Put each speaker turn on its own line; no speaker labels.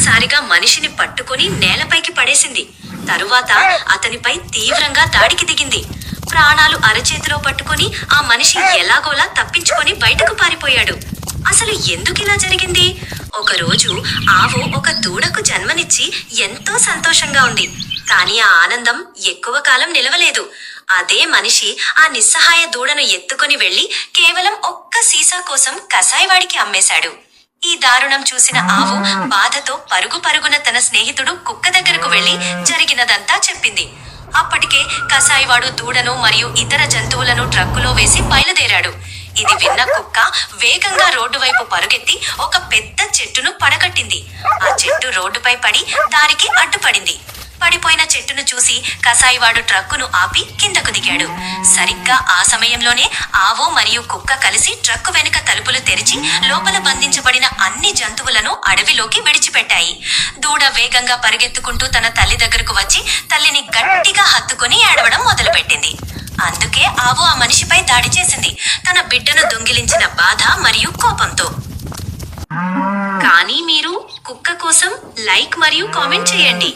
ఒక్కసారిగా మనిషిని పట్టుకొని నేలపైకి పడేసింది. తరువాత అతనిపై తీవ్రంగా దాడికి దిగింది. ప్రాణాలు అరచేతిలో పట్టుకొని ఆ మనిషి ఎలాగోలా తప్పించుకొని బయటకు పారిపోయాడు. అసలు ఎందుకిలా జరిగింది? ఒకరోజు ఆవు ఒక దూడకు జన్మనిచ్చి ఎంతో సంతోషంగా ఉంది. కానీ ఆ ఆనందం ఎక్కువ కాలం నిలవలేదు. అదే మనిషి ఆ నిస్సహాయ దూడను ఎత్తుకుని వెళ్లి కేవలం ఒక్క సీసా కోసం కసాయివాడికి అమ్మేశాడు. ఈ దారుణం చూసిన ఆవు బాధతో పరుగు పరుగున తన స్నేహితుడు కుక్క దగ్గరకు వెళ్లి జరిగినదంతా చెప్పింది. అప్పటికే కసాయివాడు దూడను మరియు ఇతర జంతువులను ట్రక్కులో వేసి బయలుదేరాడు. ఇది విన్న కుక్క వేగంగా రోడ్డు వైపు పరుగెత్తి ఒక పెద్ద చెట్టును పడగట్టింది. ఆ చెట్టు రోడ్డుపై పడి దారికి అడ్డుపడింది. పడిపోయిన చెట్టును చూసి కసాయివాడు ట్రక్కును ఆపి కిందకు దిగాడు. సరిగ్గా ఆ సమయంలోనే ఆవు మరియు కుక్క కలిసి ట్రక్కు వెనుక తలుపులు తెరిచి లోపల బంధించబడిన అన్ని జంతువులను అడవిలోకి విడిచిపెట్టాయి. దూడ వేగంగా పరిగెత్తుకుంటూ తన తల్లి దగ్గరకు వచ్చి తల్లిని గట్టిగా హత్తుకుని ఏడవడం మొదలుపెట్టింది. అందుకే ఆవు ఆ మనిషిపై దాడి చేసింది, తన బిడ్డను దొంగిలించిన బాధ మరియు కోపంతో. కానీ మీరు కుక్క కోసం లైక్ మరియు కామెంట్ చేయండి.